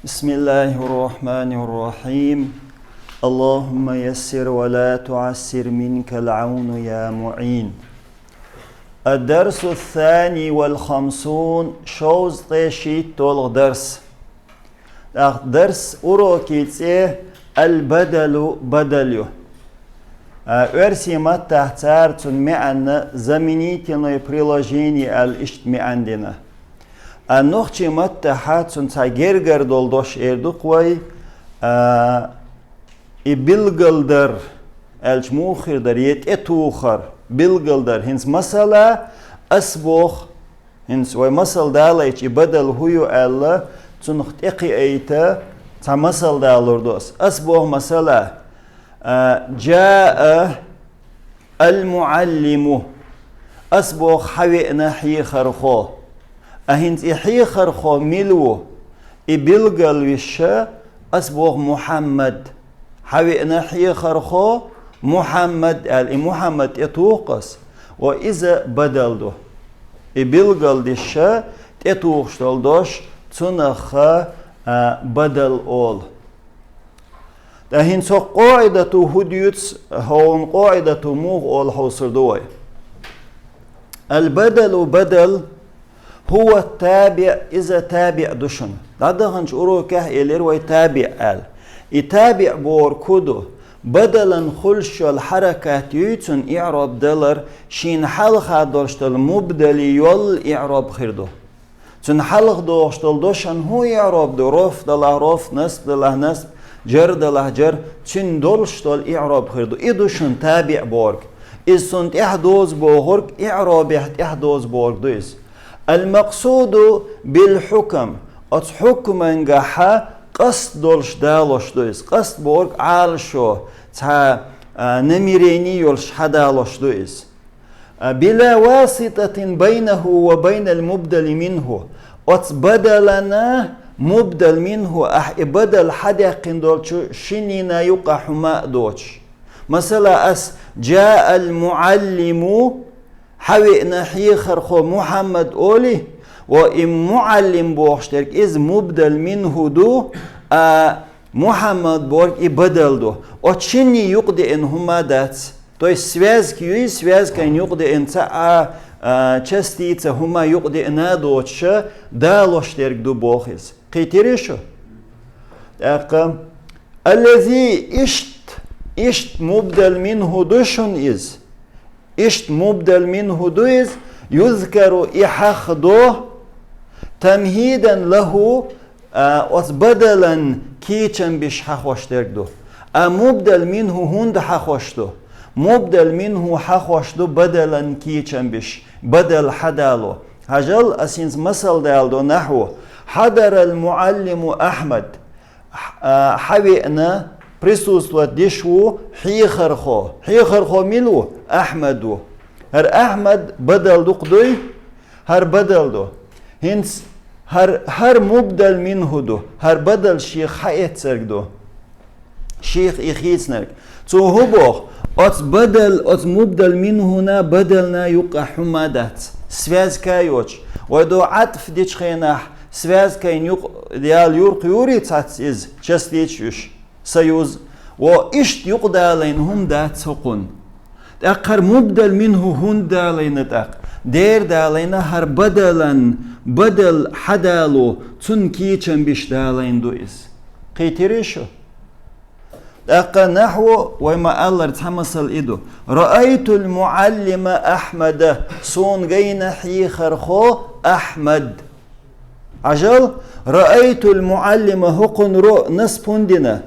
بسم الله الرحمن الرحيم. اللهم يسر ولا تعسر منك العون يا معين. الدرس الثاني والخمسون شوز تشيت تول درس. درس أوروكيتسي البدل بدليو. Версия تحتار معنا заменительное приложение الاجتماعية. نوخشي متحات سنتاجرجر دولدوش إردوقوي إبلغلدر الجموخر دريت إتوخر بلغلدر هنس مسألة أسبوخ هنس ومسألة داليش بدل هيو ألا تنخت إقيئيتا تمسألة دالوردوس أسبوخ مسألة جاء المعلم أسبوخ حوئنا حي خرخو أهنت إحي خرخو ملو إبلغل وشا أسبوغ محمد حوئنا حي خرخو محمد محمد إتوقس وإذا بدلدو إبلغل دشا إتوقشتلدوش تنخ بدل أول أهنت سو قاعدة هديوتس هون قاعدة موغ أول حوصر دوي البدل بدل هو التابع إذا تابع دشن دادهنش أروكه إلير ويتابع آل يتابع بور كودو بدلا خلش الحركات يوتن إعراب دلر شين حلقة داشتل مبدل يول إعراب خيردو تن حلق داشتل دوشن هو إعراب دو رف دله رف نسب دله نسب جر دله جر تن داشتل إعراب خيردو إدوشن تابع بورك إذ سنت إحدوز بورك إعراب إحدوز بورك دويس المقصود بالحكم حكما جحا قصد دولش دالوش دويس قصد بورك عالشو تا نميريني يولش حدالوش دويس بلا واسطة بينه وبين المبدل منه بدلنا مبدل منه بدل حدا قندولش شنينا يقع ما دوش مثلا جاء المعلم حوئنا حي خرخو محمد أولي وإن معلم بوخشترك إذ مبدل منه دو محمد بورك بدل دو وچني يقضي إن هما دات то есть связь кьюи связь кайн يقضي إن تا частица هما يقضي إن دوتش دالوشترك دو بوخيز قيتريشو الذي اشت مبدل منه دوشن إز إشت مبدل منه دويز يذكر إحخدو تمهيدا له بدلا كيچن بش حخوشترك دو مبدل منه هند حخوشتو مبدل منه حخوشتو بدلا كيچن بش بدل حدالو هجل أسينز مثل دالدو نحو حضر المعلم أحمد حوئنا присутствует дешву حيخرخو ملو أحمدو هر أحمد بدل دقدوي هر بدل دو هنس هر مبدل منه دو هر بدل شيخ حيت سرق دو شيخ إخيت نرق تو هبوخ أت مبدل منه نا بدلنا يقع حمادات связь كايوش ودو عطف ديش خيناح связь كاين ديال يورق يوري تاتس إز частичуш سيوز وإشت يقضى لينهم دات سقون أقر مبدل منه هون دالين تق دير دالينا هر بدل حدالو تن كيچن بش دالين دويس قيتريشو أقر نحو وما الله تحمسل إدو رأيت المعلم أحمد صون غين حي خرخو أحمد عجل رأيت المعلم هقن رو نسبوندنا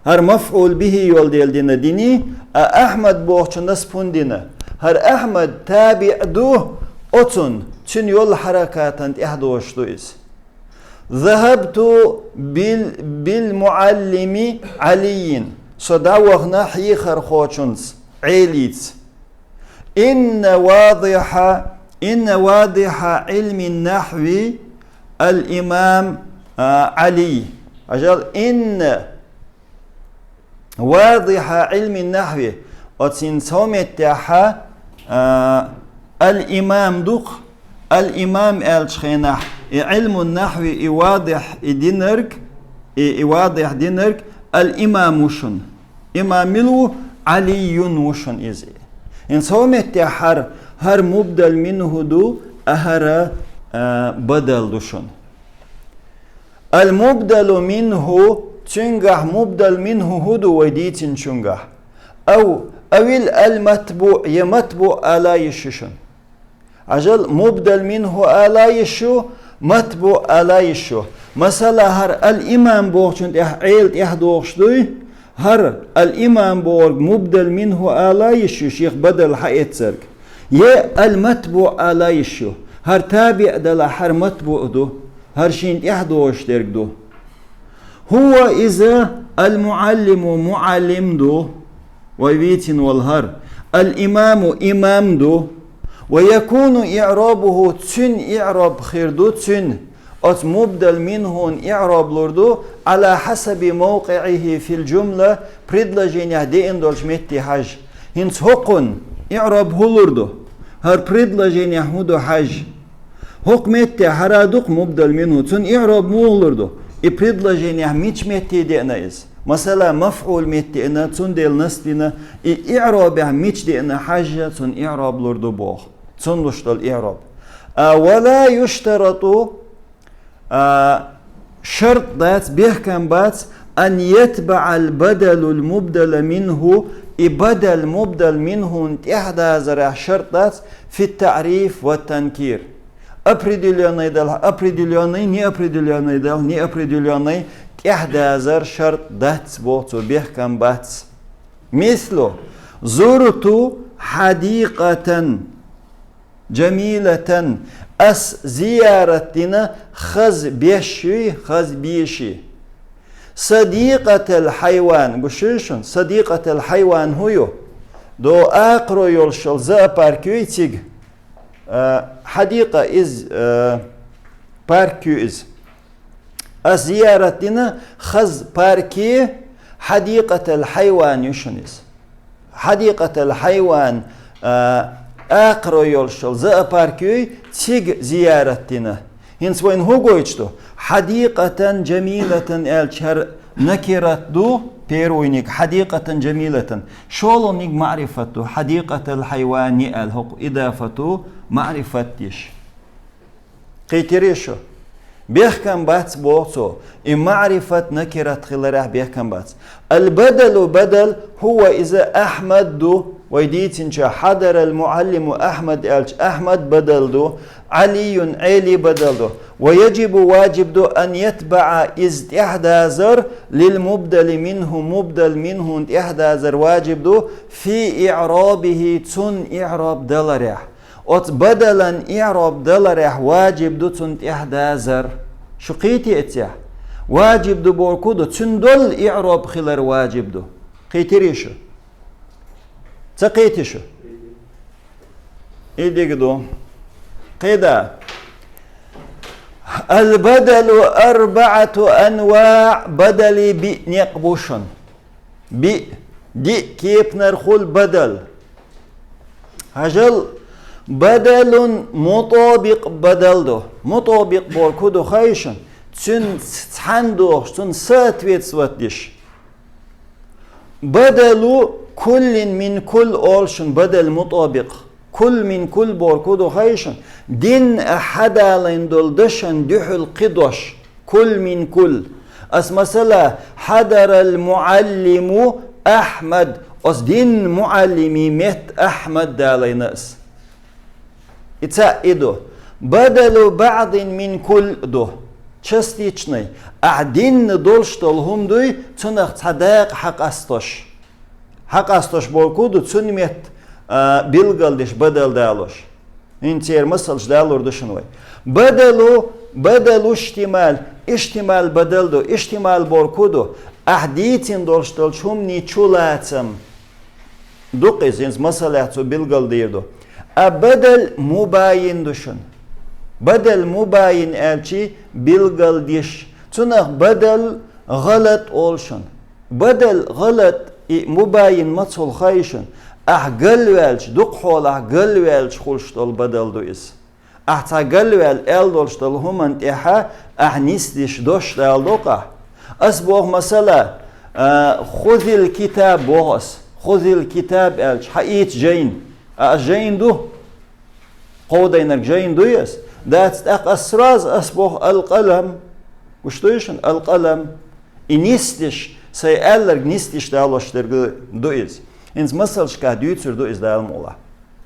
هر مفعول به يول دينا ديني أحمد بوخش نسبوندنا هر أحمد تابع دو أتن تن يول حركات إحدوش دويس ذهبت بالمعلم علي صداوغنا حي خرخوشنس عيليت إن واضح علم النحو الإمام علي أجل إن واضح علم النحو وتين سومتها الإمام دوق الإمام الشخينح علم النحو واضح إدينرك واضح دينرك الإمام وشن إمام ملو علي وشن إزي إن صومت هر مبدل منه دو أهر بدل دوشن المبدل منه تنجح مبدل منه هدو وديتن تنجح أو المتبوع يمتبوع آلا يششن عجل مبدل منه آلا يشو متبوع آلا يشو مثلا هر الإمام بوغشن عيلت يحدوغشدوي هر الإمام بوغ مبدل منه آلا يشو شيخ بدل حقيت سرق المتبوع آلا يشو هر تابع دلا هر متبوع دو هر شين يحدوغش دو هو إذا المعلم معلم دو ويبيتن والهر الإمام إمام دو ويكون إعرابه تسن إعراب خير دو تسن أت مبدل منه إعراب لردو على حسب موقعه في الجملة بريدلاجين يهدين دولش متي حاج هنس هقن إعراب هلردو هر بريدلاجين يحمدو حاج هق متي حرادوق مبدل منه تسن إعراب مولردو بريدلاجين يحميش متي دينا إز مثلا مفعول متي إنا تسن ديل نستينا إعراب يحميش دينا حاجة تسن إعراب لردو بوغ تسن لشتو الإعراب ولا يشترط شرط ذات بيحكم بات أن يتبع البدل المبدل منه بدل مبدل منه إحدى زرع شرط ذات في التعريف والتنكير أبريدليوني إحدى زر شرط ذات بوتو بيحكم بات مثله زرت حديقة جميلة زيارتنا خز بيشي صديقة الحيوان بشيشن صديقة الحيوان هو دو آقرو يولشل زا باركوي تيج حديقة إز باركو إز زيارتنا خز باركي حديقة الحيوان يشنز حديقة الحيوان آقرو يولشل زا باركوي تيج زيارتنا هنس وين هو قويتشتو حديقة جميلة الشهر نكرت دو بيروينيك حديقة جميلة شولونيك معرفته حديقة الحيوان الهق إضافته معرفتش قيتريشو بيحكم بات بوتو معرفة نكرت خلال بيحكم بات البدل بدل هو إذا أحمد دو ويديتنشا حضر المعلم أحمد أحمد بدل دو علي بدل دو ويجب واجب دو أن يتبع إحدازر للمبدل منه مبدل منه إحدازر واجب دو في إعرابه تن إعراب دلرح أت بدلا إعراب دلرح واجب دو تن إحدازر شو قيتي اتيح واجب دو بوركو دو تن دل إعراب خلر واجب دو قيتي ريشو تقيتي شو إيديك دو قيدا البدل 4 أنواع بدل بنقبوشن دي كيف نرخل بدل هجل بدل مطابق بدل دو مطابق بوركو دو خايشن تن تحندوش تن ساتويت سواتدش بدل كل من كل أولشن بدل مطابق كل من كل بوركودو خيشن دين أحدا لندول دشن دحل قدوش كل من كل أس مثلا حضر المعلم أحمد أس دين معلمي مت أحمد داليناس إتساعدو بدل بعض من كل دو частичный أعدين دولشتول هم دوي تنخ صداق حق أستوش بوركودو تنمت بيلغالدش بدل دالوش انتير مسلش دالور دشنوي بدلو اشتمال بدلدو اشتمال بوركودو أحديتين دولشتول شومني چولاتم دوقيز انس مسلاتو بيلغال ديردو بدل مباين دشن بدل مباين elçi bilgaldiş تنخ بدل غلط olşun بدل غلط مباين متصل خايشن قل والش دق حول قل والش خلشتول بدل دويس تا قل وال ال دولشتول هم انتها نيستش دوش دال دوقه أسبوغ مسألة خذ الكتاب بوغس خذ الكتاب ألش حقيت جين جين دو قودينك جين دو يس دات أسراز أسبوغ القلم وشتويشن القلم إنيستش سيألر نيستش دالوشتر دو إز إنز مسألش كهديوتر دو إز دالم الله